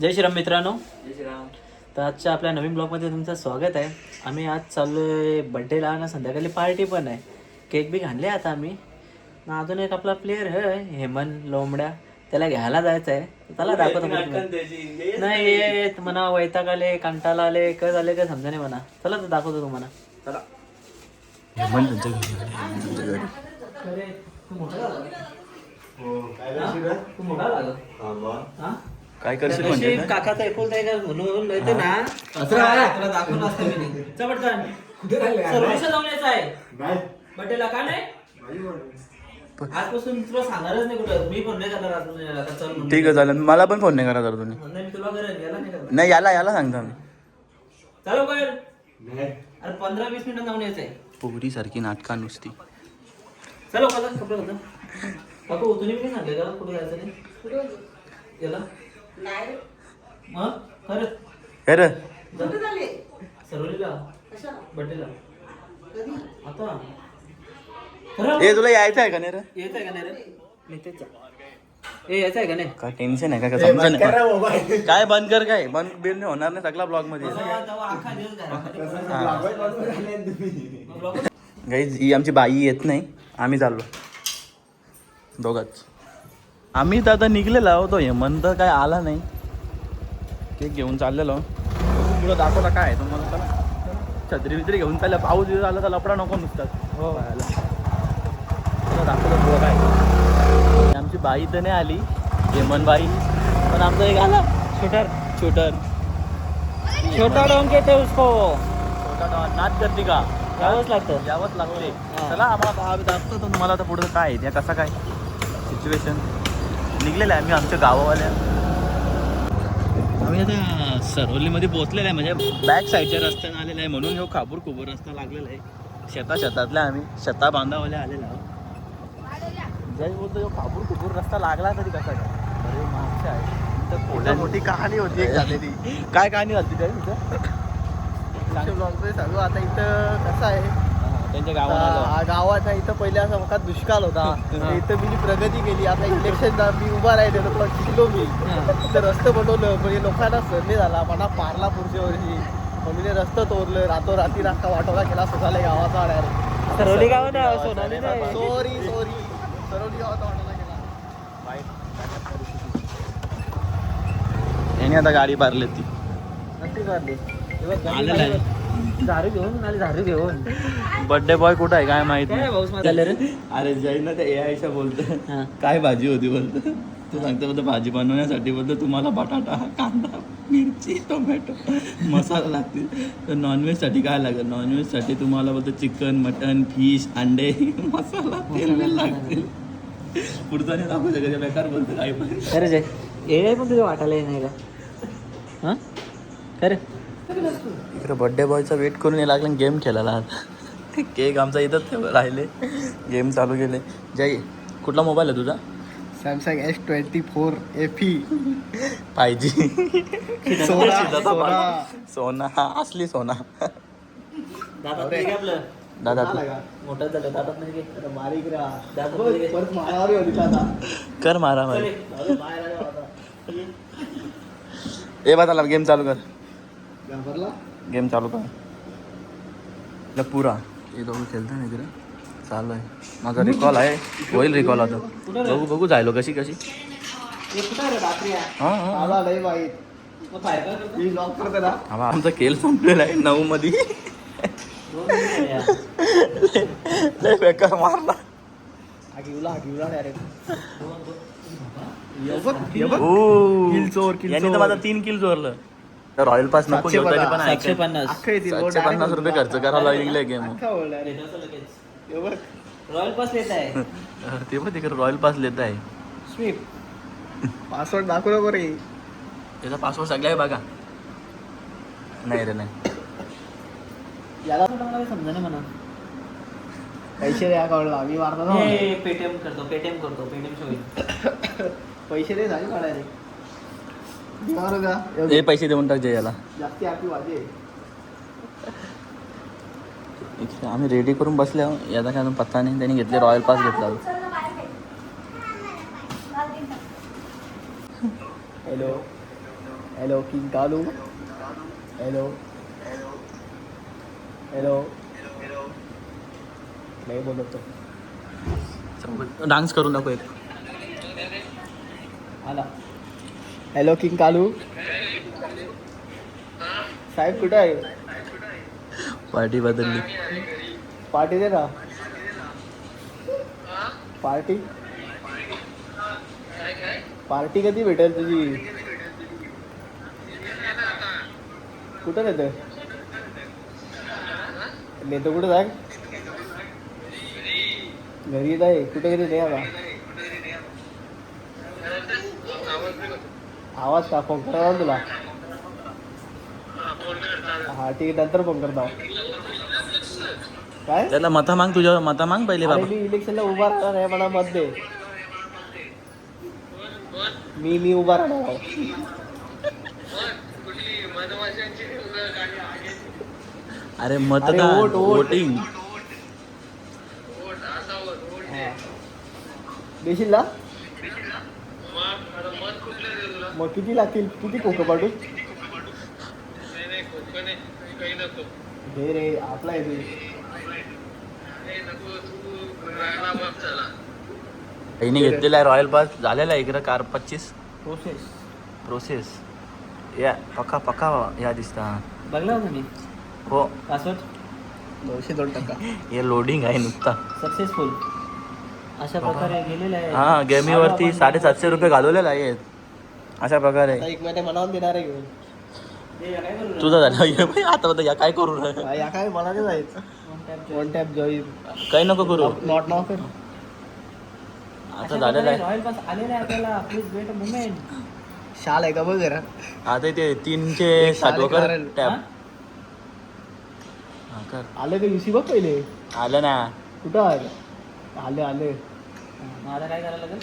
जय श्रीराम मित्रांनो. जय श्रीराम. तर आजच्या आपल्या नवीन ब्लॉगमध्ये तुमचं स्वागत आहे. आम्ही आज चाललो आहे बड्डेला ना, संध्याकाळी पार्टी पण आहे. केक बी आणले आता आम्ही ना. अजून एक आपला प्लेअर आहे हेमंत लोंबड्या, त्याला घ्यायला जायचं आहे. त्याला दाखवतो नाही येत म्हणा, वैताग आले, कंटाळा आले, काय झाले काय समजा नाही म्हणा. चला तर दाखवतो तुम्हाला. चला. हेमंत काय करशील म्हणजे काकाचा एपोल आहे का म्हणून येते ना. दाखवलं असतं मी चपटकन सर्विस जाऊन यायचं आहे बड्डेला का नाही. आजपासून तुला सांगणारच नाही कुठं. मी फोन नाही करणार आजपासून याला. चल ठीक आहे चालेल. मला पण फोन नाही करा जर तुम्ही. नाही मी तुला करेन, याला नाही करणार. नाही याला सांगता मी. चालू कर. अरे 15-20 मिनिटं जाऊन यायचंय. पोरी सारखी नाटका नुसती. चलो का कपडे होतं काकू. तुम्ही मी सांगले का कुठे जायचं नाही याला. मग खरं सर्वलीला बड्डेला आता खरं. ए तुला यायचं आहे का नाही रे? येत आहे का नाही रे? मी तेच यायचं आहे का नाही. काय टेन्शन आहे का समजा नाही. काय बंद कर, काय बंद बिल नाही होणार नाही सगळा ब्लॉग मध्ये. अख्खा दिवस गाईज ही आमची बाई येत नाही, आम्ही चाललो दोघाच. आम्ही तर आता निघलेला होतो, हेमंत काय आला नाही. केक घेऊन चाललेलो. तुला दाखवला काय तुम्हाला. चला छत्री बित्री घेऊन चाललं. पाऊस दिवस आला तर लपडा नको नुसतात. हो तुला दाखवलं तुला काय. आमची बाई तर नाही आली, हेमंत बाई, पण आमचा एक आला छोटा डॉन कहते हैं उसको. छोटा डॉन. नाच करते का? यावंच लागतं. यावंच लागते. चला आम्हाला दाखवतो तुम्हाला आता पुढं काय आहे कसं काय सिच्युएशन. निघलेलं आहे आम्ही आमच्या गावावाल्या. आम्ही आता सरवलीमध्ये पोहोचलेलं आहे, म्हणजे बॅक साईडच्या रस्त्याने आलेलं आहे. म्हणून हो खाबूर खुबूर रस्ता लागलेला आहे. शेतातल्या आम्ही शेता बांधावाल्या आलेला आहोत. जय बोलतो खाबूर खुबूर रस्ता लागला तरी कसा काय. अरे मागच्या आहे तर मोठी मोठी कहाणी होती एक झालेली. काय कहाणी होती काय तिथं सांगू. आता इथं कसं आहे, त्यांच्या गावाला गावात इथं पहिले असा मोठा दुष्काळ होता. इथं मी प्रगती केली. आता इलेक्शन मी उभा राहिलेलो पण शिकलो मी. तर रस्ते बनवलं म्हणजे लोकांना सर्वे झाला. मला पारला पुढच्या वर्षी मम्मीने रस्तं तोडलं. रातोराती रस्ता वाटोला केला स्वतःला गावाचा डायरेक्ट. सरवली गाव नाही, सोनाली नाही. सॉरी सरवली गावाचा वाटोला केला. याने आता गाडी पारली ती नक्की काढली. आलेला आहे. दारू घेऊन बर्थडे बॉय कुठं आहे काय माहिती. काय पाऊस झालं रे. अरे जय ना ते एआयशा बोलतं काय भाजी होती बोलतं. तू सांगतो बोलतं भाजी बनवण्यासाठी बोलतं तुम्हाला बटाटा, कांदा, मिरची, टोमॅटो, मसाला लागतील. तर नॉनव्हेजसाठी काय लागेल. नॉनव्हेजसाठी तुम्हाला बोलतं चिकन, मटन, फिश, अंडे, मसाला, तेल लागतील. पुढचा नाही दाखवू शकत बेकार बोलतं काही पण. खरं जय ए पण तुझ्या वाटायला नाही का. हां खरं. इकडे बर्थडे बॉयचा वेट करून ये लागला गेम खेळायला. आता केक आमचा इथंच राहिले, गेम चालू केले. जय कुठला मोबाईल आहे तुझा. Samsung S24 FE. पाहिजे सोना सोना हा असली सोना. दादा आपलं दादा मोठं झालं दादा म्हणजे परत मारावर होती दादा. कर मारा मारी. ए बा गेम चालू कर. घाबरला. गेम चालू कर पुरा. हे दोघं खेळतं ना इकडे चालू आहे. माझा रिकॉल आहे, होईल रिकॉल आता. बघू जायलो कशी हां हां. आला लय वाईट. मी लॉक करते ना. हा आमचा खेळ संपलेला आहे 9 मध्ये. लय बेकार मारला. आगिवला डायरेक्ट. यांनी तर माझा 3 किल जोरलं. तर रॉयल पास नको घेऊ तरी पण 750 रुपये खर्च करायला लागले गेम. रॉयल पास लेत आहे ते पण तिकडे रॉयल पास लेत आहे. स्वीप पासवर्ड दाखव नको रे. त्याचा पासवर्ड सगळा आहे बघा. नाही रे नाही. याला समजा नाही म्हणा. पैसे द्या कळला मी मारतो. पेटीएम करतो पेटीएम शो. पैसे दे झाले काढायला. हे पैसे देऊन टाक जय याला. जास्ती आपली वाजे. आम्ही रेडी करून बसले. याचा काय अजून पत्ता नाही. त्यांनी घेतले रॉयल पास घेतला. Hello hello king Kalu. Hello hello. नाही बोलत तो. डान्स करून दाखव एक. आला. हॅलो किंग कालू. साहेब कुठे आहे? पार्टी बदलली. पार्टी दे ना. पार्टी पार्टी कधी भेटेल तुझी? कुठं नेतं? नेतो कुठं जाय? घरी येत आहे. कुठे गेले नाही आता? आवाज का फोन करा तुला. हा ठीक आहे नंतर फोन करता. काय त्याला मता मांग, तुझ्या मता मांग पहिले अरे बाबा. मी इलेक्शनला उभा राहणार आहे मला मत दे. मी उभा राहणार आहे. अरे मतदान वोट. वोटिंग. देशील ना? मग किती लागतील? किती खोकं पाडू? घे रे आपला आहे ते. हिने घेतलेला आहे रॉयल पास. झालेला आहे इकडं कार 25 प्रोसेस. या पक्का या दिसता. बघला होता मी हो पासवर्ड 902%. हे लोडिंग आहे नुसता. सक्सेसफुल अशा प्रकारे गेलेलं आहे. हा गेमीवरती 750 रुपये घालवलेला आहे अशा प्रकारे. आता एक महिना मनावून देणार आहे घेऊन. तुझा झाला आता होता या काय करू रे? या काय मला नाही जायचं. One tap join. काही नको करू. नॉट नाव कर. आता झालेलं आहे. रॉयल पास आलेला आहे आपल्याला. Please weight a moment. शाल आहे का बघ जरा. आता ते 360 वगैरे टॅप आलं का युसी बघ पहिले. आलं ना. कुठं आलं? आले मग आता काय करायला लागेल?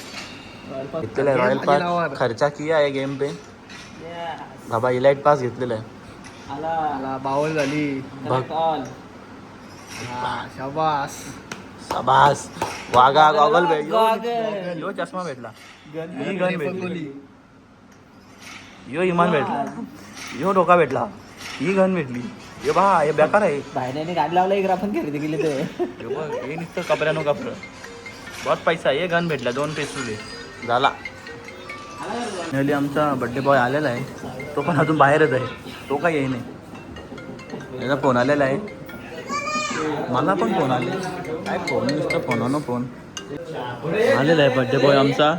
घेतलेला आहे रॉयल पास. खर्चा किया आहे गेम पे बाबा. इलाइट पास घेतलेला आहे. आला बावल झाली. बघ. ऑल शाबास. शाबास. वागा गॉगल गॉगल. यो चष्मा भेटला. गन ही गन भेटली. यो इमान भेटला. यो डोका भेटला. ही गन भेटली. ये बा हे बेकार आहे. बाहेरने गाडी लावला एक आपण खरेदी केली ते. हे बघ हे नुसतं कपड्यानो कपडं. बहुत पैसा. हे गन भेटला 2 पेसूले झाला. नेहली आमचा बड्डे बॉय आलेला आहे. तो पण अजून बाहेरच आहे. तो काय येई नाही. याचा फोन आलेला आहे. मला पण फोन आले. काय फोन नुसतं फोन फोन आलेला आहे बड्डे बॉय आमचा.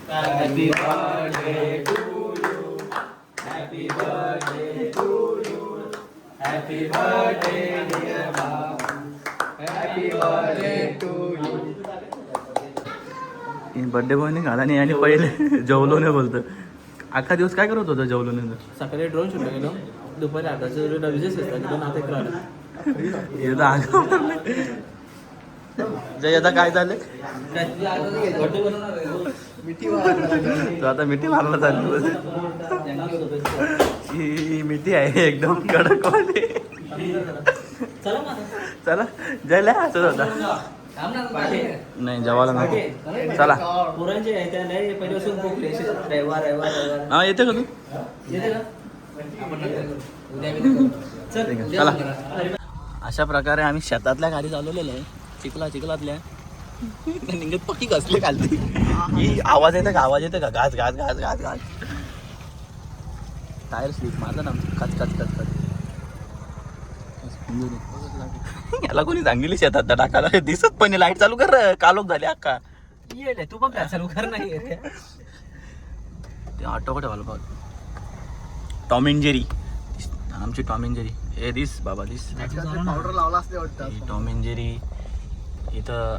Happy birthday to you. Happy birthday to you. Happy birthday dear Babu. Happy birthday to you. Birthday बॉयने घाला नाही आणि पहिले जेवलो नाही बोलतं. अख्खा दिवस काय करत होता जेवलो नाही? सकाळी ड्रोन शूटला गेलो. दुपारी 8चा विशेष असतात. 2 आता जय आता काय झालं? तो आता मिठी मारला चालू. ही मिठी आहे एकदम कडक वाली. चला जयला असत होता. नाही जेवायला नको. चला पुरांचे पहिल्यापासून रविवार हा येते का तू? चला. अशा प्रकारे आम्ही शेतातल्या गाडी चालवलेल्या आहे. चिखलातल्या निघत पक्की कसले खालती. ही आवाज येते का? घास टायर स्लिप माझा ना. कच याला कोणी सांगितली शेतात टाकायला? दिसत पण लाईट चालू कर. कालोख झाली अक्का. ये तू पण चालू कर नाही. ते ऑटो कुठे बघ. Tom and Jerry. आमची टॉम अँड जेरी. ए दिस बाबा दिस. पावडर लावला असते वाटतं. Tom and Jerry. इथं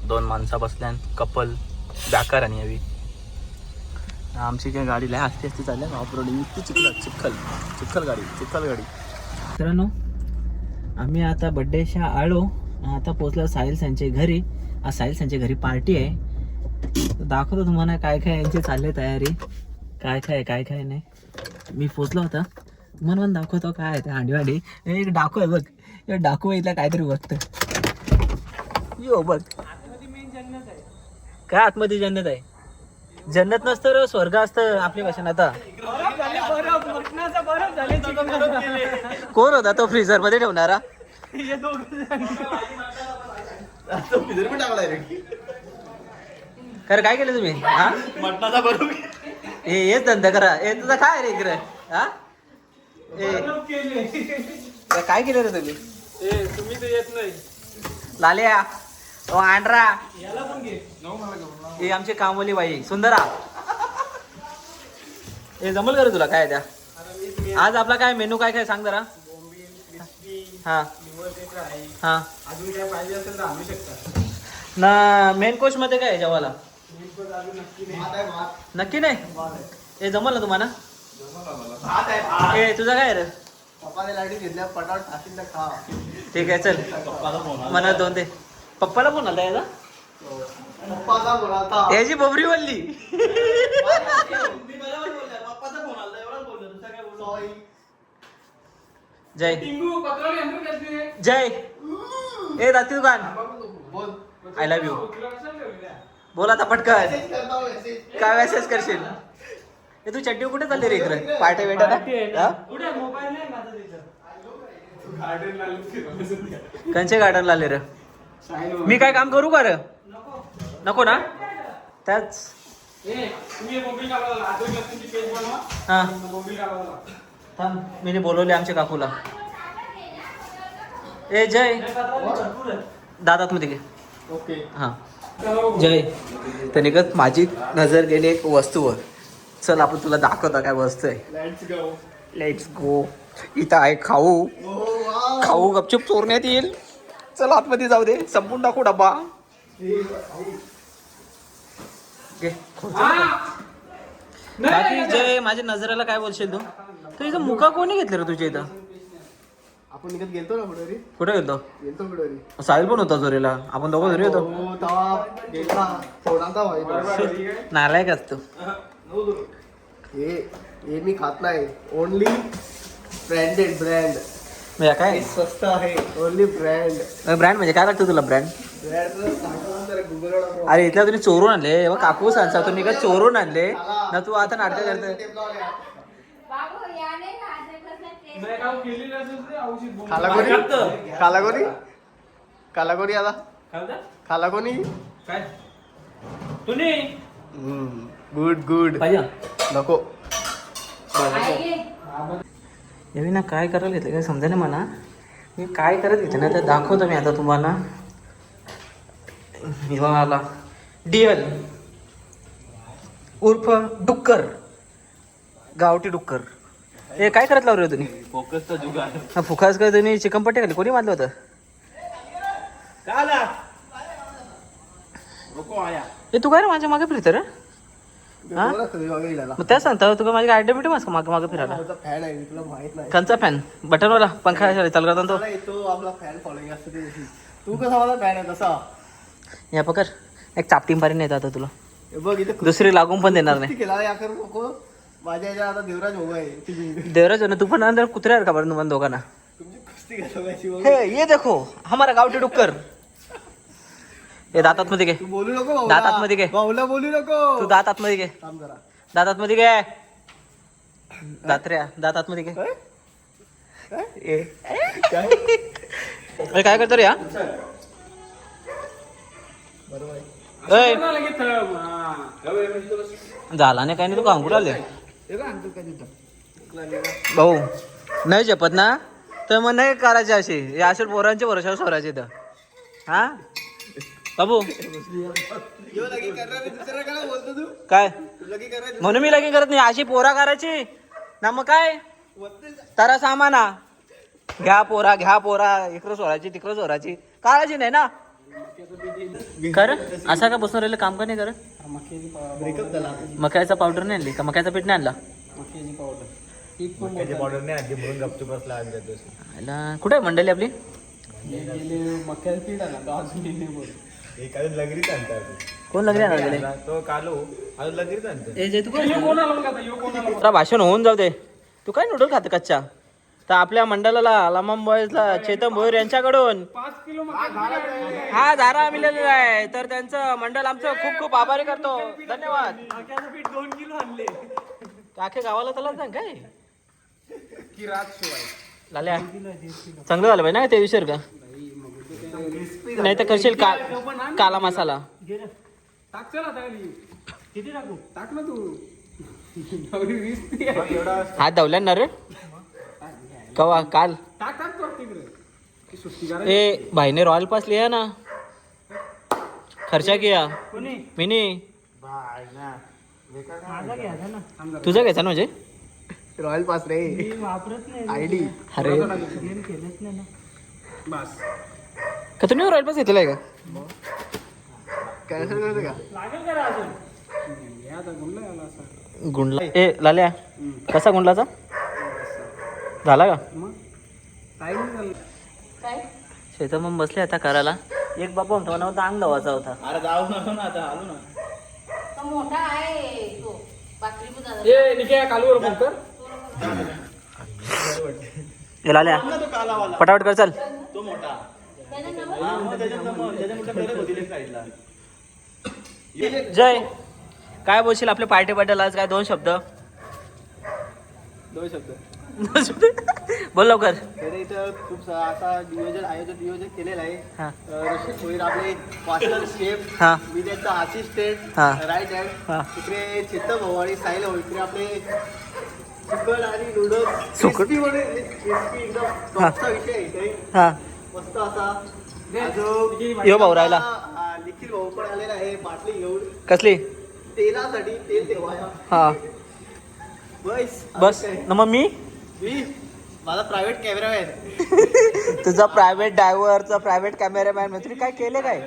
2 माणसं बसल्यान कपल बॅकर आणि हवी. आमची काय गाडी लय असते चालल्या ऑफ रोडिंग. चिखल गाडी. मित्रांनो आम्ही आता बड्डेच्या आलो. आता पोचलो साहिल यांच्या घरी. आज साहिल यांच्या घरी पार्टी आहे. दाखवतो तुम्हाला काय यांची चालली तयारी. काय नाही. मी पोचलो होता. तुम्हाला पण दाखवतो काय आहे ते हांडीवाडी. एक डाकू आहे बघ. डाकू इथला काहीतरी बघतं. यो बघ काय आतमध्ये जन्नत आहे? जन्नत नसतं रे, स्वर्ग असतं आपल्या भाषेत. आता कोण होता तो फ्रीजर मध्ये ठेवणारा? खरं काय केलं तुम्ही? हा मटणाचा बरोबर हेच धंदा करा. हे तुझा काय रे इकडे? हा काय केलं रे तुम्ही? तुम्ही तर येत नाही. लाल्या ओ आंड्रा हे आमची कामवाली बाई सुंदरा. हे जमल का रे तुला? काय द्या आज आपला काय मेनू काय काय सांग जरा. हा हा अजून काय पाहिजे असेल तर आणू शकता. ना मेन कोर्स मध्ये काय आहे जेवायला? भात नक्की नाही. हे जमल ना तुम्हाला? आहे. ए तुझा काय रे? पप्पाने लाईटी घेतल्या पटावर टाकीन तर खा. ठीक आहे चल मला 2 दे. पप्पाला फोन आला याचा? पप्पाचा बोलाता. याची बबरी बोलली. जय जय ए दाती दुकान बोल. I love you. बोल आता पटकन. काय मेसेज करशील? ए तू चड्डी कुठे चालली रे इकडे? पार्टी वेटा कंचे गार्डन आले रे. मी काय काम करू का रे? नको ना त्याच. हा थांब मी बोलवले आमच्या काकूला. ए जय दादात मध्ये घे. ओके. हा जय त्याने का माझी नजर गेली एक वस्तूवर. चल आपण तुला दाखवता काय वस्तू आहे. Let's go. Let's go. इथं आहे खाऊ. खाऊ गपचूप चोरण्यात येईल. चल आतमध्ये जाऊ दे. संपून टाकू डब्बा. घे, बाकी जय माझ्या नजरेला काय बोलशील तू? तू इथं मुका कोणी घेतलं रे तुझ्या इथं? आपण निघत गेलतो ना पुढे. कुठे गेलतो? गेलतो पुढे. साहिल पण होता जोरीला. आपण दोघं घरी होतो. हो तवा गेला सोडांचा व्हायचा. नालायक असतो. हे मी खात नाही. Only branded brand. म्हणजे काय स्वस्त आहे. Only brand. ब्रँड म्हणजे काय लागतं तुला ब्रँड? गुगलवर अरे इथल्या तुम्ही चोरून आणले. बघ काकू सांगता तुम्ही काय चोरून आणले ना? तू आता नाटक करते. खाला कोणी आता खाला कोणी. काय तुम्ही गुड गुड. पाहिजे नको. यावी ना काय करायला घेतलं काय समजा ना मला. मी काय करत घेते ना ते दाखवतो मी आता तुम्हाला. आला डिअल उर्फ डुक्कर गावठी डुक्कर. हे काय करत लावलं तुम्ही? फोकसचा जुगार. हा फुकास काय तुम्ही चिकन पट्टे खाली कोणी बांधलं होतं? ए तू काय रे माझ्या मागे फिरत रे? हा मग त्या सांगता तुला माझी आयडेंटिटी मास्क मागे मागे फिरायला. फॅन आहे तुला माहित नाही. कंचा फॅन बटनवाला पंखा चालू करता तो. तो आपला फॅन फॉलोइंग असतो ते. तू कसा मला फॅन आहे तसा. या पकर एक चापटीम पारी नाही आता तुला. हे बघ इथे दुसरी लागून पण देणार नाही. केला या करू नको. माझ्या याच्या आता देवराज उभा आहे. देवराज हो ना तू पण अंदर कुत्र्या का बरं तुम्हाला दोघांना? तुमची कुस्ती घालवायची. हे ये देखो हमारा गावठी डुक्कर. हे दातात मध्ये घे. तू बोलू नको. दातात मध्ये घे. भाऊला बोलू नको. तू दातात मध्ये घे. थांब जरा. दातात मध्ये घे. दात्र्या दातात मध्ये घे. काय करतो रे या? झाला नाही काय नाही. तू काम कुठं आले भाऊ? नाही जपत ना तर मग नाही करायचे असे. या असे पोरांचे भरोशावर सोरायचे तर. हा बाबू काय म्हणून मी लगीन करत नाही. अशी पोरा करायची ना मग काय तारा सामाना घ्या पोरा इकडं सोडायची तिकडं सोडायची काढायची नाही ना. कर असा का बसून राहिलं काम का नाही करत? ब्रेकअप झाला. मक्याचा पावडर नाही आणली का? मक्याचा पीठ नाही आणला? पावडर नाही आणली म्हणून गपचूप बसला. कुठे आहे मंडळी आपली? मक्याचं पीठ आणा अजून लगरीच आणतात. कोण लग्न आणणार गेले? तो कालो अजून लगरीच आणतो. भाषण होऊन जाऊ दे. तू काय नूडल खात कच्चा? तर आपल्या मंडळाला लमाम बॉयजला चेतन भोईर यांच्याकडून 5 किलो हा धारा मिळालेला आहे. तर त्यांचं मंडळ आमचं खूप खूप आभारी करतो. धन्यवाद. 2 किलो आणले अख्ख्या गावाला त्याला सांग काय की रात शिवाय लाल्या चांगलं झालं पाहिजे ना ते विसर का नाही तर करशील काला मसाला टाक चला ताली किती टाकू टाक ना तू हात धावल्या ना रे कवा काल टाक टाक तो तिकडे की सुट्टी करा ए भाईने रॉयल पास लिया ना खर्चा किया मिनी तुझा घ्यायचा ना म्हणजे रॉयल पास रे आयडी अरे बस का तुम्ही रॉयल पास घेतलेला आहे का कॅन्सल करते का या आता गुंडला आला असा गुंडला ए लाल्या कसा गुंडलाचा झाला का मग टाइम झाला शेतात मग बसले आता करायला एक बापा म्हणतो ना होता अंग धावाचा होता अरे जाऊ नको ना आता आलो ना मोठा आहे तो बाकरी पण झाला. ए निघे कालवर फोन कर ए लाल्या पटापट कर चल तो मोठा त्याचा नंबर हा, मग त्याच्या मोठ्या करत होती left side ला. जय काय बोलशील आपल्या पार्टी बद्दल आज काय 2 शब्द 2 शब्द बोल लवकर तर इथं खूप असा नियोजन केलेलं आहे. हा रशीद भोईर आपले मास्टर शेफ, हा मी त्यांचा असिस्टंट हा. राईट हा. हँड. इकडे चेतन भाऊ आणि साहिल भाऊ इकडे आपले चिकन आणि नूडल्स सुकट. क्रिस्पी एकदम टॉपचा विषय आहे इथे. हा मस्त असा अजून यो भाऊ राहिला. निखिल भाऊ पण आलेला आहे बाटली घेऊन कसली तेलासाठी तेल ठेवाया. हा बस काय? ना मग मी माझा प्रायव्हेट कॅमेरा आहे. तुझा प्रायव्हेट ड्रायव्हरचा प्रायव्हेट कॅमेरामॅन तुम्ही काय केले काय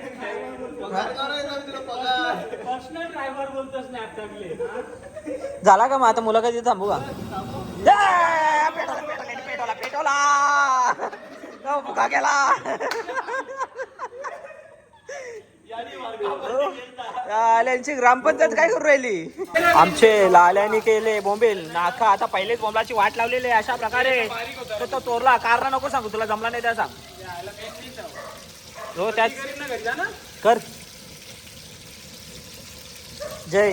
पर्सनल ड्रायव्हर बोलतो स्नॅप टाकले झाला का मग आता मुलाखत इथे थांबू का पेटवला भुका गेला लाल्यांची ग्रामपंचायत काय करू राहिली आमचे लाल्यानी केले बोंबेल नाका आता पहिलेच बोंबलाची वाट लावलेली आहे अशा प्रकारे तो तोरला कारण नको सांगू तुला जमला नाही त्या सांग हो त्याच कर जय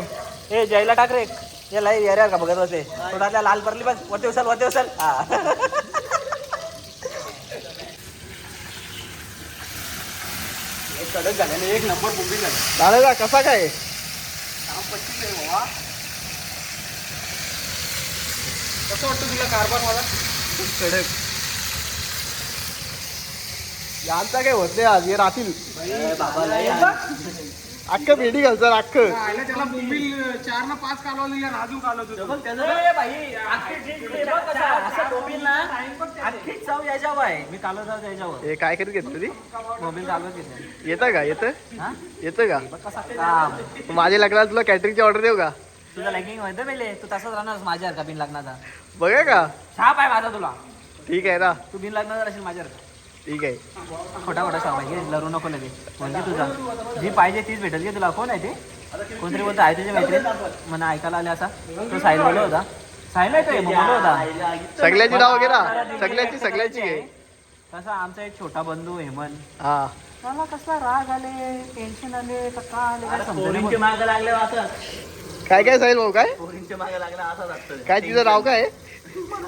ए जयला टाक रे याला यार का बघत बसे थोडा लाल पडली बस वरती उचल हा कडक झाल्याने 1 नंबर बुकिंग झाली. झालं का कसा काय काम 25 आहे बाबा. कसं वाटतं तुला कारभार माझा खूप कडक यांचा काय होत नाही आज हे राहतील अख्खं भेटी घालतात अख्खं आयला त्याला बोंबील 4 ना 5 कालवलेल्या राजू कालवत होतो मी कालच याच्यावर हे काय करीत घेतलं ती मोबाईल चालवत घेतलं येतं का येतं का काम माझ्या लग्नात तुला कॅटरिंगची ऑर्डर देऊ का तुझा लॅगिंग होतं पहिले तू तसाच राहणार माझ्या का बिन लग्नाचा बघा का छाप आहे माझा तुला ठीक आहे ना तू बिन लग्नाचा राहशील माझ्या ठीक आहे खोटा छाप आहे घे लरू नको लगे म्हणजे तुझा जी पाहिजे तीच भेटेल की तुला कोण आहे ते कोणतरी बोलतो आहे तुझे मैत्रीण म्हणा ऐकायला आले असा तो साहिल बोलला होता साहिल आहे तो बोलला होता सगळ्याची नाव घे ना सगळ्याची घे कसा आमचा एक छोटा बंधू हेमंत हा मला कसला राग आले टेन्शन आले का आले काय समजून मागे लागले आता काय काय साहिल भाऊ काय पोरींच्या मागे लागला असा लागतं काय तिचं नाव काय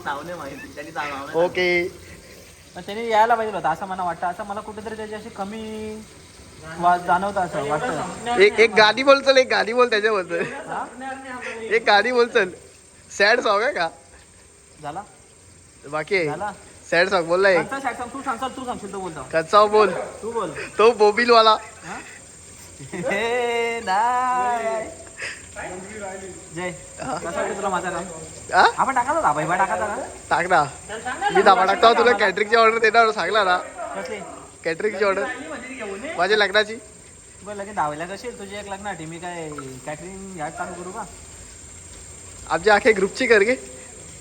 नाव नाही माहिती त्यांनी नाव ओके पण त्यांनी यायला पाहिजे होतं असं मला वाटतं असं मला कुठेतरी त्याची अशी कमी जाणवतं असं वाटतं एक गाणी बोल चल एक गाणी बोल त्याच्याबद्दल एक गाणी बोल चल सॅड सॉंग आहे का झाला बाकी आहे झाला सॅड सॉंग बोलला एक तू सांगशील तो बोलतो कच्चा बोल तू बोल तो बोबिल वाला हे नाही. जय कसं वाटतं तुला माझा काम हा आपण टाकायचा दाबा हिबा टाकायचा का टाक ना मी दाबा टाकतो तुला कॅटरिंगची ऑर्डर देणार सांगला ना कसली कॅटरिंगची ऑर्डर माझ्या लग्नाची बरं लगेच धावायला कशी तुझी एक लग्नासाठी मी काय कॅटरिंग यात चालू करू का आमच्या अख्या ग्रुपची कर गे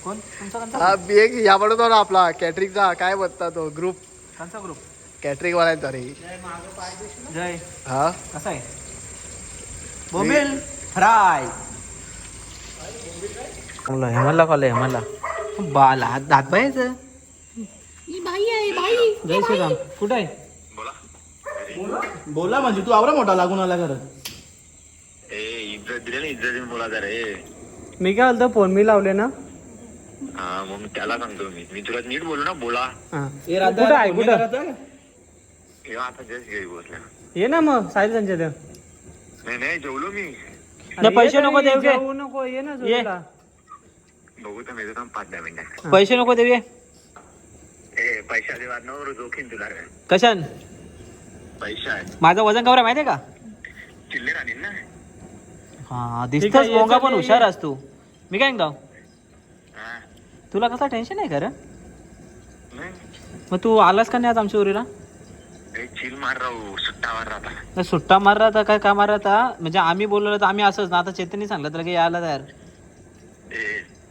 कोण तुमचा हा कोणता मी एक या बनवतो ना आपला कॅटरिंगचा काय म्हणतात तो ग्रुप कोणचा ग्रुप कॅटरिंग वाल्यांचा रे जय हा कसा आहे बोंबील फ्राय हेमलला कॉल हेमलला बाल हात दात पाहायचं बाई आहे बाई जय श्रीराम कुठं आहे? बोला म्हणजे तू आवरा मोठा लागून आला खरं. इज्जत दिली ना, इज्जत देऊन बोला रे. मी काय बोलतो फोन मी लावले ना. हा मग त्याला सांगतो मी तुला नीट बोलू ना, बोला. कुठं आहे कुठं? हे आता जस्ट घरी पोहोचला. ये ना मग साहिल संजय देव. नाही जेवलो मी. पैसे नको देऊ घे. नको ये ना ये. जेवायला. बघू तर मी 5-10 मिनिटात. पैसे नको देऊ पैशा दे वाद नवर जोखीन तुला रे. कशान? पैसा आहे, माझं वजन कवरा माहितीये का? चिल्लर आणीन ना. हा ठीक दिसतोस आहे, मोंगा ये पण चल, हुशार ये. असतो. मी काय सांगतो हा तुला कसं टेन्शन आहे खरं? नाही मग तू आलास का नाही आज आमच्या उरीला? चिल मार राहू, सुट्टा मार राहता. नाही, सुट्टा मार रहा था काय का मार रहा था? म्हणजे आम्ही बोललो तर आम्ही असंच ना. आता चेतननी सांगलं तर की यायला तयार.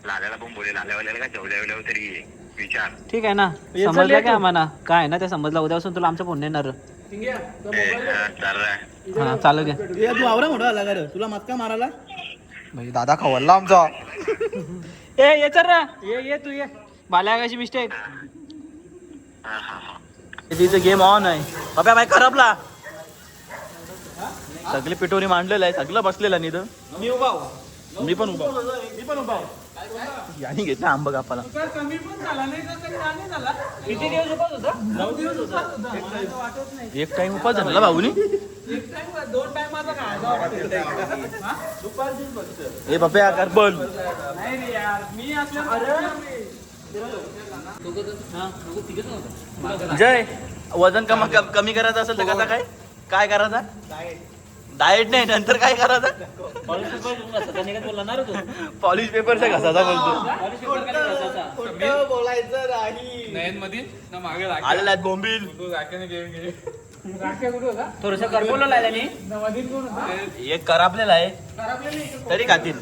लाल्याला पण बोले, लाल्यावाल्याला का जेवल्यावर तरी विचार. ठीक आहे ना, ये चल, समजलं ये काय तू. आम्हाला काय आहे ना ते समजलं. उद्यापासून तुला आमचा फोन येणार. चाल हा चालू घ्या. तू आवरा मोठा आला खरं. तुला मस्का मारायला म्हणजे दादा खवलला आमचा. ए ये चल रे. ये तू ये. बाल्या कशी मिस्टेक. तिचं गेम ऑन आहे. बाबा बाई करपला. सगळी पिटोरी मांडलेलं आहे, सगळं बसलेलं निध. मी उभा मी पण उभा. यानी घेतला आंबा कापाला. कमी पण झाला नाही का तरी नाही झाला. किती दिवस उपास होता? 9 दिवस होता. एक टाइम उपास झाला भाऊनी. एक टाइम 2 टाइम खायचा हे बाप्या करबल. नाही रे यार, मी असल्या जय वजन कमी करायचं असेल तर कसा काय करायचं? डाएट नाही, नंतर काय करायचं? पॉलिश पेपरचा घसाचा बोलतो. बोलायचं नाही. आलेला आहेत बोंबील. थोडस करपोला लायला एक करापलेला आहे तरी खातील.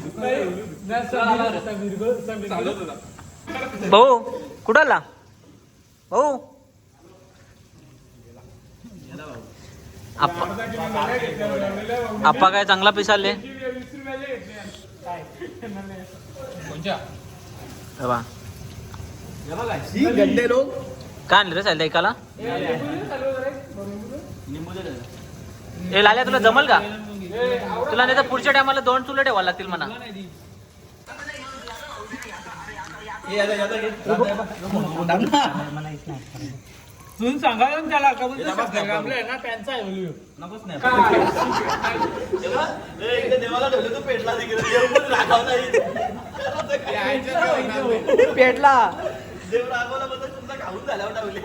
भाऊ कुठं आला भाऊ? आप्पा काय चांगला पैसा आले. गड्डे लोक काय आणलं रे सायला एकाला? ए लाल्या तुला जमल का? तुला नाही तर पुढच्या टायमाला 2 चुलं ठेवायला लागतील म्हणा. तुम्ही सांगा ना त्याला का बोलतो ना त्यांचा आहे. देवाला ठेवले तू पेटला पेटला देव रागवला बद्दल तुमचा खाऊन झाल्यावर ठेवले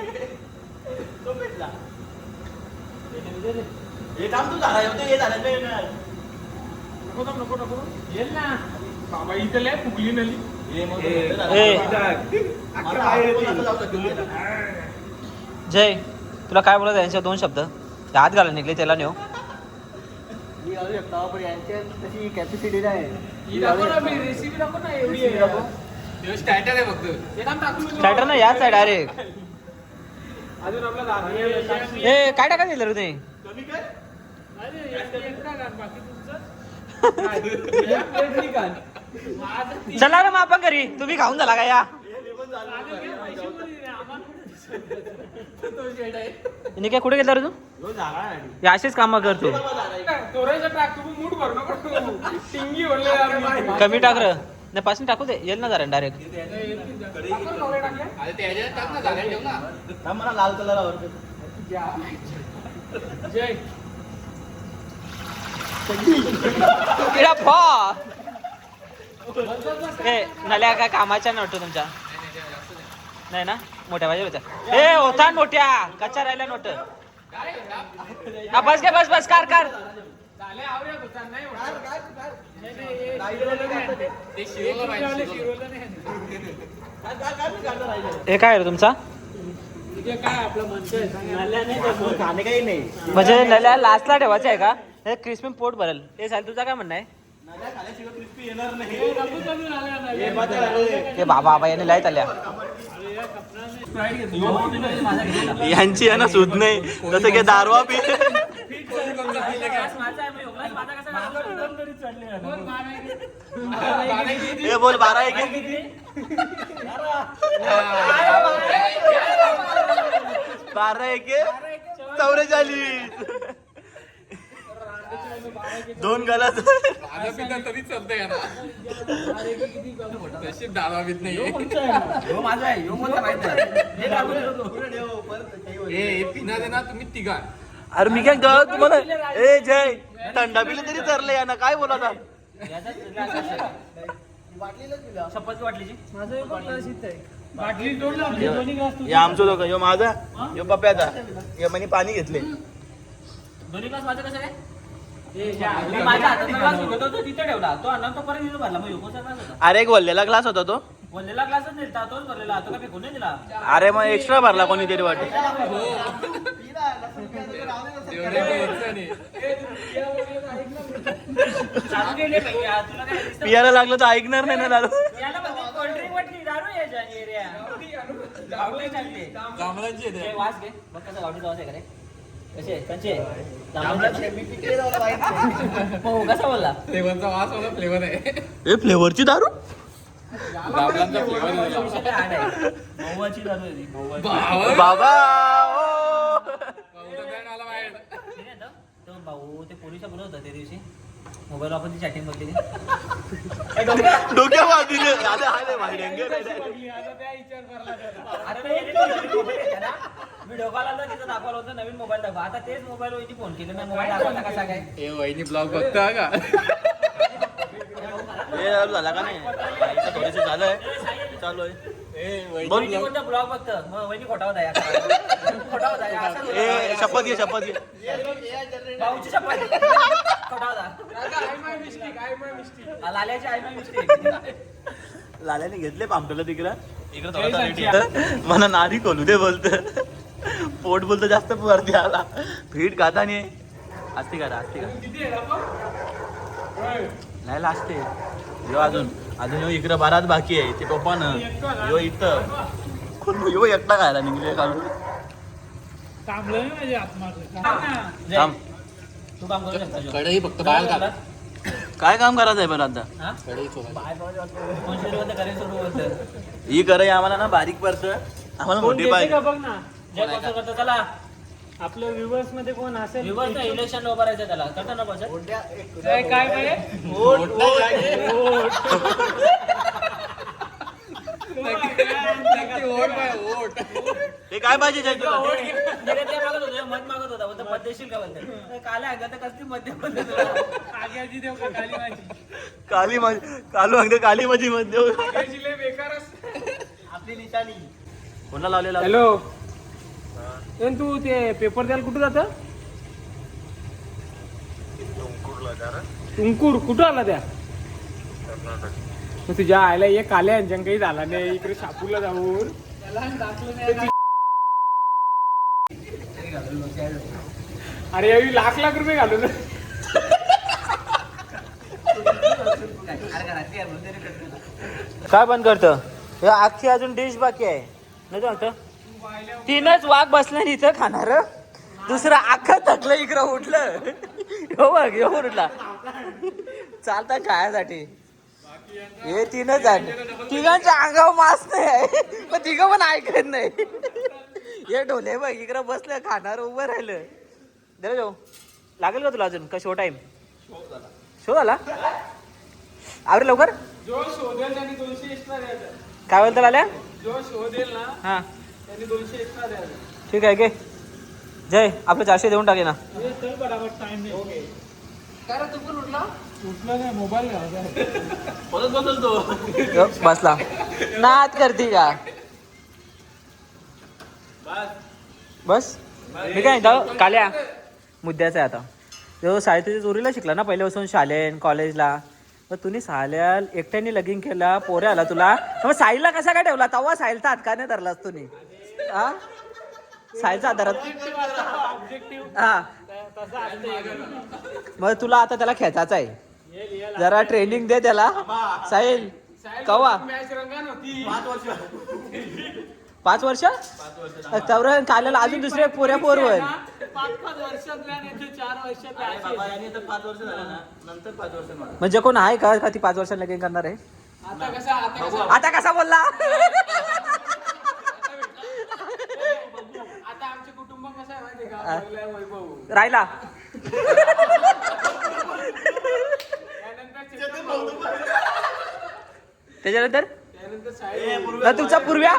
तो पेटला. हे काम तू झाला हे झालं ते नको येईल ना बाबा इथं लय फुगली नली. जय तुला काय बोलायचं यांच्या 2 शब्द? हात घाला निघले त्याला नेऊ. मी घालू शकता पण यांच्या तशी कॅपॅसिटी नाही. रेसिपी दाखव ना एवढी स्टार्टर आहे फक्त. हे काम टाकून स्टार्टर ना याच आहे डायरेक्ट. अजून आपला ए काय टाका दिलं रे ते? चला रे मग आपण घरी. तुम्ही खाऊन झाला का या? हिने काय कुठे गेला रे तू? या अशीच कामं करतो. कमी टाक रे. नाही पासून टाकू दे येईल ना जरा डायरेक्ट. मला लाल कलर आवडतो. ए नल्या काय कामाच्या नव्हतं तुमच्या? नाही ना मोठ्या पाहिजे होत्या. ए होता मोठ्या कच्चा राहिला नोट. हा बस घे बस कार कार. हे काय रे तुमचा? खाणे काही नाही. म्हणजे नल्या लास्टला ठेवायचं आहे का? हे क्रिस्पी पोट भरल. हे साल तुझा काय म्हणणं आहे? हे बाबा याने लाईत आल्या. यांची आहे ना सूद नाही जसं की दारवा पी. हे बोल 12 एक 12 एक 44 2 गलास तरी चालतंय ना तशी डावा बीत नाही पिना दे ना तुम्ही तिघा. अरे मी काय गळत तुम्हाला ए जय थंडा पिलं तरी तरले या ना काय बोला आता या आमचं दोघं यो माझा यो पप्प्याचा यो म्हणे पाणी घेतले दोन्ही ग्लास माझं कसं काय मी माझ्या हातातला ग्लास होता तो तिथे ठेवला तो आणला तो परत इथं भरला मग योकोचा ग्लास होता अरे एक वल्लेला ग्लास होता तो बोललेला ग्लासच नेलता तोच भरलेला तो काय फेकून नाही दिला अरे मग एक्स्ट्रा भरला कोणीतरी वाटे चालू गेले पाहिजे आज तुला काय दिसतं? पियाला लागलं तर ऐकणार नाही ना दारू याला म्हणते कोल्ड्रिंक वाटली दारू याच्या एरिया गावठी चालली जांभळांची हे वास घे बघ कसं गावठी वास आहे का रे कसे कंचे हो कसा बोलला फ्लेवरचा वास होता फ्लेवर आहे ए फ्लेवरची दारू जांभळांचा फ्लेवर विषय काय हाड आहे महुआची दारू आहे ती, महुआची. बाबा ओ. आला बाहेर ठीक आहे ना? तो भाऊ ते पोलिसला बोलत होता त्या दिवशी मोबाईल वापरती चॅटिंग बघली डोक्या वाजले आले माहिती अरे नाही, ते मोबाईल घेतला ना. व्हिडिओ कॉल आला तिथं दाखवलं होतं नवीन मोबाईल दाखवा आता तेच मोबाईल वरती फोन केले ना मोबाईल दाखवता कसा काय ए वहिनी ब्लॉग बघता का हे झाला का नाही इथं थोडीसं झालंय चालू आहे बोल वहिनी कोणता ब्लॉग बघतं मग वहिनी खोटा होता यार खोटा होता यार. असं ए शपथ घे भाऊची शपथ खोटा होता लाल्याची आई माय मिस्टेक लाल्याने घेतले पामटला तिकडं इकडे थोडासा रेडी आहे. मला नारी खोलू दे बोलत पोट बोलतं जास्त वरती आला फीट खाता नाही असते का नाही लाजते यो अजून यो इकडं बारात बाकी आहे ते पप्पानं यो इथं कोण यो एकटा खायला निघले काढून थांब. तू काम करू शकता कढई फक्त बाहेर काढा काय काम करायचं आहे बरं आता हा? कढई सोडा 200 रुपये करेल सुरू होतं ही कराय आम्हाला ना बारीक पडतं आम्हाला मोठी पाहिजे बघ ना जय कोण करतो चला आपल्या व्ह्युअर्स मध्ये कोण असेल रिव्हर्स नाही इलेक्शन उभं राहायचं त्याला करतो ना बचत काय काय हे काय पाहिजे जय तुला ते मागत होते मत मागत होता बोलतो मत देशील का बोलतो काल्या अंगात कसली मत दे आग्याची देव का काली माझी काली माझी कालू अंग काली माझी मध्ये आपली निशाणी कोणाला लावलेला हॅलो तू ते पेपर द्यायला कुठं जातं तुमकूर कुठं आला त्या मग तुझ्या आयला एक काल्या यांच्या काही झाला नाही इकडे शापूरला जाऊन अरे यावी लाख रुपये घालून काय बंद करतं हे आखी अजून डिश बाकी आहे नाही तर म्हणतो तीनच वाघ बसला इथं खाणार दुसरं अख्खं थकलं इकडं उठलं हो बघ येऊन उठला चालता खायासाठी हे तीनच आहे तिघांच्या अंगावर मास नाही आहे पण तिघं पण ऐकत नाही हे ढोले बघ इकडं बसलं खाणार उभं राहिलं दे जाऊ लागेल का तुला अजून का शो टाइम शो झाला आवरे लवकर जो शोधेल त्यांनी 200 एक्स्ट्रा द्यायचं काय बोलतो लाल्या जो शोधेल ना हा त्यांनी 200 एक्स्ट्रा द्यायचं ठीक आहे घे जय आपलं 400 देऊन टाके ना चल बराबर टाइम नाही ओके काय रे तू पण उठला नाही मोबाईल घ्या बदल तो बसला नाद करती का बस मी काय म्हणतो काल्या मुद्द्याचा आहे आता तो साहित्याच्या चोरीला शिकला ना पहिल्यापासून शाळेत कॉलेजला तर तुम्ही साल्याल एकट्याने लगीन केला पोऱ्या आला तुला मग साईला कसा काय ठेवला तवा साईलचा हात का नाही धरलास तुम्ही हा साईलचा हात धरत हा मग तुला आता त्याला खेचायचा आहे जरा ट्रेनिंग दे त्याला साहिल कवा 5 वर्ष तेवढं काल्याला अजून दुसरे पोऱ्या पोरवर 5 वर्षातल्या आणि ते 4 वर्षातल्या अरे बाबा, यांनी तर 5 वर्ष झालं ना, नंतर 5 वर्ष मला. म्हणजे कोण आहे का ती 5 वर्षांनी लगीन करणार आहे? आता कसा बोलला? आता आमचे कुटुंब कसं आहे माहिती का? पहिला वैभव, राहिला त्याच्यानंतर त्यानंतर साहेब तुमचा पूर्व्या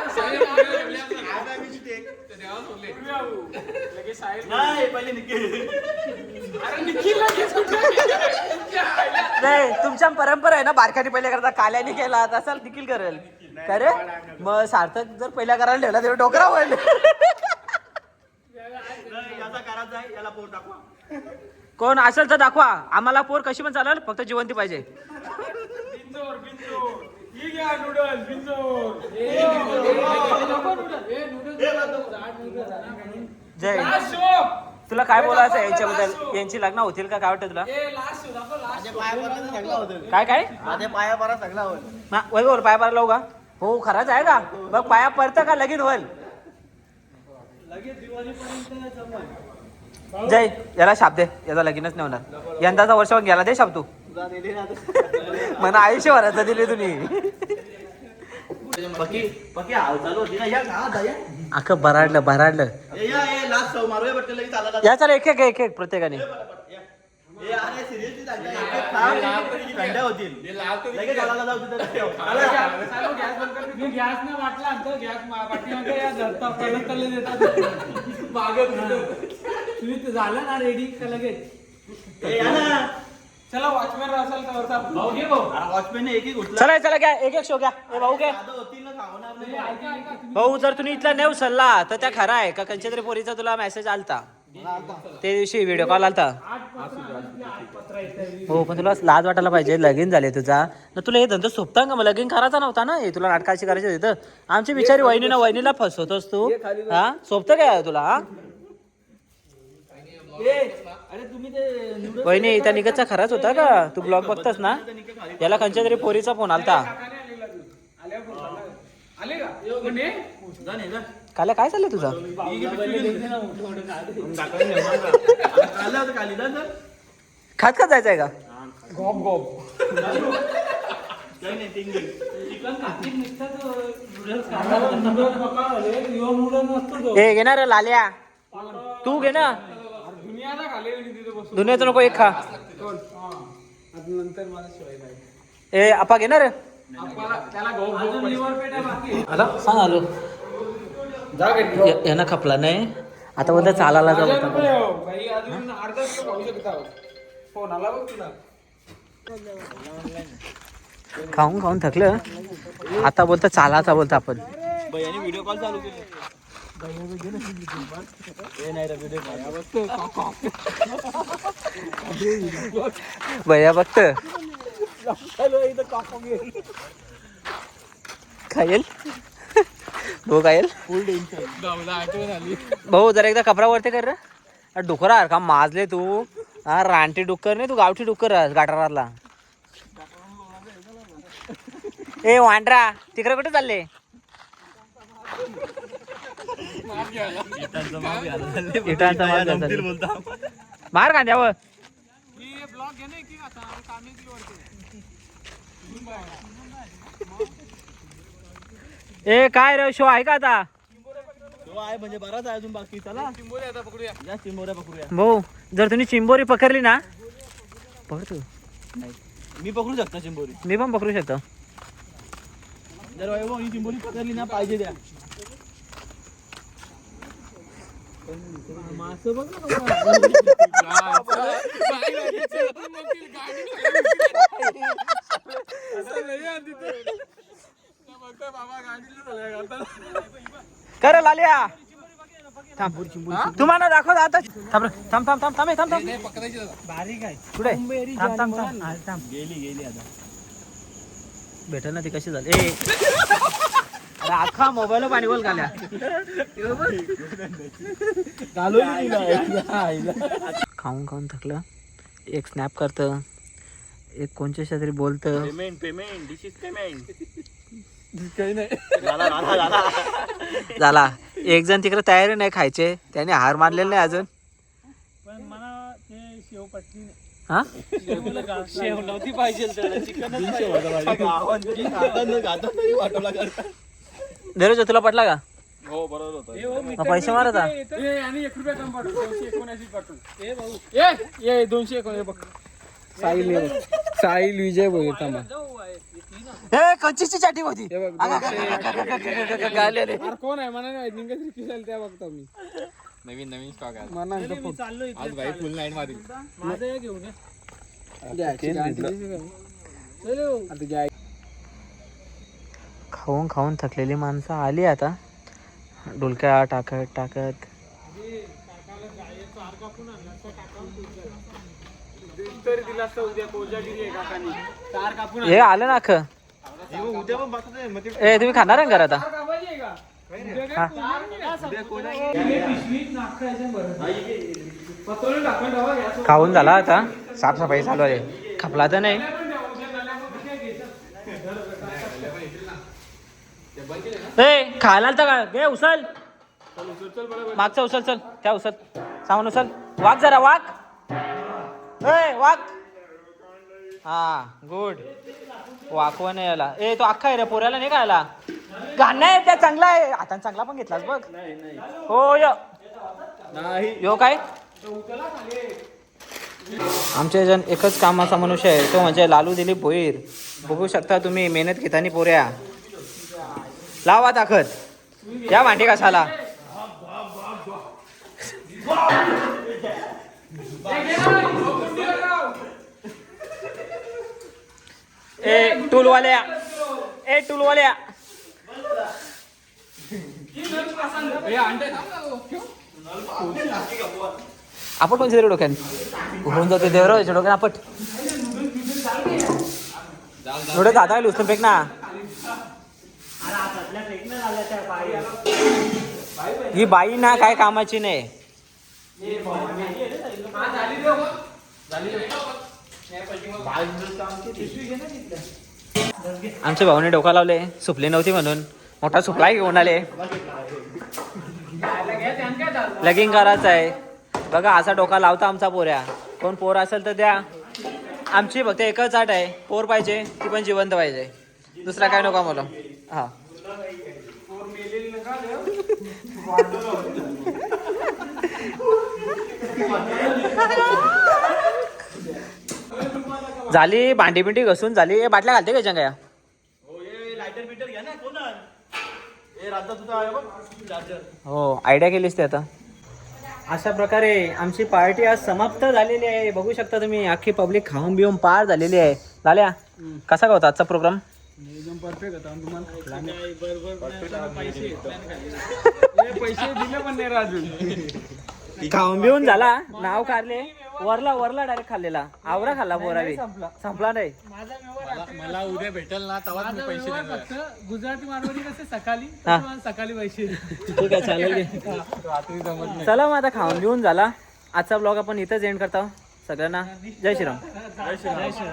लगेच साहेब. नाही, पहिले निखिल. अरे निखिल लगेच नाही तुमच्या परंपरा आहे ना, बारकाने पहिले करता काल्याने केला तसाल देखील करेल का रे? मग सार्थक जर पहिल्या करायला ठेवला तेव्हा डोकरा होईल. नाही, याचा करायचा आहे, याला पोट टाकवा. कोण असेल तर दाखवा आम्हाला. पोर कशी पण चालेल, फक्त जिवंती पाहिजे. बिंजोर बिंजोर ही घ्या नूडल्स बिंजोर. जय लास्ट शो. तुला काय बोलायचं आहे यांच्याबद्दल? यांची लग्न होतील का? काय वाटतं तुला? लास्ट शो दाखव लास्ट माझ्या पायापर्यंत सगळं होतं. काय काय माझ्या पायापर्यंत सगळं होतं. वैभव पाया पार लावू का? हो खरंच आहे का? बघ पाया पडतं का लगीन होईल? जय याला शाप दे, याचा लगीनच नाही होणार. यंदाचा वर्ष गेला दे शाप तू. मला आयुष्यभराचं दिली तुम्ही. पक्की हाल चालू होती ना, या का या अख्खं बराडलं बराडलं. या लास्ट सव मारूया बट लगेच चालला. या चला एक एक प्रत्येकाने. ए अरे सिरियसली थंड होतील. लगेच चालायला जाऊ तिथं ठेव. गॅस बंद कर. मी गॅस न वाटला तो गॅस पाठीमागे या धरता पहिलं तले देतात मागत. तुम्ही झालं ना रेडी का लगेच? ए या ना. चला वॉचमॅन असेल तर वरचा भाऊ घे भाऊ. वॉचमॅनने एक उचला. चला चला घ्या एक शो घ्या. ए भाऊ घे. साधं होतील ना, खावणार नाही. ऐका ऐका तुम्ही भाऊ जर तुम्ही इथला नेव सल्ला तर त्या खरा आहे का? कंच्या तरी पोरीचा तुला मेसेज आलता ते दिवशी, व्हिडिओ कॉल आलता. 8 पत्र येतात. हो पण तुला लाज वाटायला पाहिजे, लगीन झाले तुझा ना. तुला हे धंदा सोपता का? मग लगीन करायचा नव्हता ना, हे तुला नाटकाशी करायचे होते. आमची बिचारी वहिनीला फसवतोस तू. हा सोपतं काय तुला? हा वहिनी त्या निकटचा खराच होता का? तू ब्लॉग बघतास ना, याला कंच्या तरी पोरीचा फोन आलता. आले का कोणी? काल काय चाललंय तुझं? आलं होतं खाली ना सर. खात खात जायचंय का? गॉप गॉप. काही नाही, टिंगली. हे घेणार लाल्या तू घे ना. दुनियाला खाली तिथे बसून. दुनियाचं नको एक खा. नंतर मला शिवाय नाही. ए आपा घेणार त्याला अजून लिव्हर पेट आहे बाकी. आता सांग आलो. यांना खपला नाही आता बोलता चालायला जाऊ. भाई अजून अर्धा तास खाऊ शकता. फोन आला बघ तुला. खाऊन खाऊन थकलं आता बोलता चालायचा बोलता आपण. भैयाने व्हिडिओ कॉल चालू केले. भैया बघत खाईल भाऊ खाईल. भाऊ जरा एकदा कपड्यावरती कर रे. डुकरा का माजले तू? हा रानटी डुक्कर नाही तू, गावठी डुक्कर गाठारातला. ए वांड्रा तिकडे कुठे चालले? इटांचा मार घ्यायचा. मार कांद्यावर. ब्लॉग घे नाही की आता कामेची वरती. ए काय रे शो आहे का आता? तो आहे म्हणजे बराच आहे अजून बाकी. चला चिंबोरी आता पकडूया. या चिंबोऱ्या पकडूया. भाऊ जर तुम्ही चिंबोरी पकडली ना, पकडतो मी पकडू शकता चिंबोरी. मी पण पकडू शकतो. जर वैभव ही चिंबोरी पकडली ना, पाहिजे द्या. मासं बघ कर लालिया. थांब तुम्हाला दाखव आता. थांब रे. थांब थांब थांब थांब थांब थांब. बारीक आहे. कुठे? थांब थांब थांब थांब. गेली आता. भेटेल ना ती कशी झाली? ए अरे अख्खा मोबाईल पाणी बोल घाल्या. खाऊन खाऊन थकलं. एक स्नॅप करतं, एक कोणच्याशी तरी बोलतं. Payment this is payment. काही नाही. झाला. एक जण तिकडे तयारी नाही खायचे, त्याने हार मानलेला नाही अजून. हा शेव नव्हती पाहिजे धीरज तुला पटला का हो बरोबर होतं मग पैसे मारत हा? आणि 1 रुपया कम पाठव 279 पाठव ए भाऊ ये 219 बघ साहिल विजय बघितला मग ए कंचीची चाटी होती हे बघ गाले अरे कोण आहे मला नाही निंगेश रिक्वेस्ट त्या बघतो मी नवीन स्टॉक आहे मला आज भाई फुल नाईट मारी माझं हे घेऊन खाऊन खाऊन थकलेली माणसं आली आता डुलक्या टाकत टाकत तरी दिला असता उद्या कोजा दिली काकांनी 4 कापून हे आलं ना अख्खं उद्या पण बघतोय मग ते ए तुम्ही खाणार आहे का आता कापायची आहे का खाऊन झाला आता साफसफाई चालू आहे खपला तर नाही ए खायला तर काय घे उचल मागचा उचल चल त्या उचल सामान उचल वाघ जरा वाघ ए वाघ हा गुड वाकवा नाही याला ए तो अख्खा आहे रे पोऱ्याला नाही खायला घाण आहे त्या चांगला आहे आता चांगला पण घेतलास बघ हो यो काय आमच्या जण एकच कामाचा मनुष्य आहे तो म्हणजे लालू दिलीप भोईर बघू शकता तुम्ही मेहनत घेतानी पोऱ्या लावा ताकद या भांडी कशाला ए टूलवाल्या ए टूलवाल्या आपण पण तरी डोक्यान होऊन जाते देवराच्या डोक्यान आपट थोडं दादा लुसतं फेक ना ही बाई ना काय कामाची नाही आमच्या भाऊने डोका लावले सुपली नव्हती म्हणून मोठा सुपला घेऊन आले लगीन करायचं आहे बघा असा डोका लावता आमचा पोऱ्या कोण पोर असेल तर द्या आमची फक्त एकच आट आहे पोर पाहिजे ती पण जिवंत पाहिजे दुसरा काय नको मला हा झाली भांडी बिंडी घसून झाली बाटल्या घालते का चंगया हो आयडिया केलीस ते आता अशा प्रकारे आमची पार्टी आज समाप्त झालेली आहे बघू शकता तुम्ही अख्खी पब्लिक खाऊन बिऊन पार झालेली आहे झाल्या कसा का होता आजचा प्रोग्राम एकदम परफेक्ट होता तुम्हाला पैसे दिले पण नाही अजून खाऊन बिऊन झाला नाव काढले वरला डायरेक्ट खाल्लेला आवरा खाल्ला पोरावी संपला नाही मला उद्या भेटेल ना तेव्हा मी पैसे देणार फक्त गुजराती मारवाडी कसे सकाळी हा. सकाळी पैसे ठीक आहे चालेल रात्री जमत नाही चला मग आता खाऊन बिऊन झाला आजचा ब्लॉग आपण इथंच एंड करतो सगळ्यांना जय श्रीराम जय श्रीराम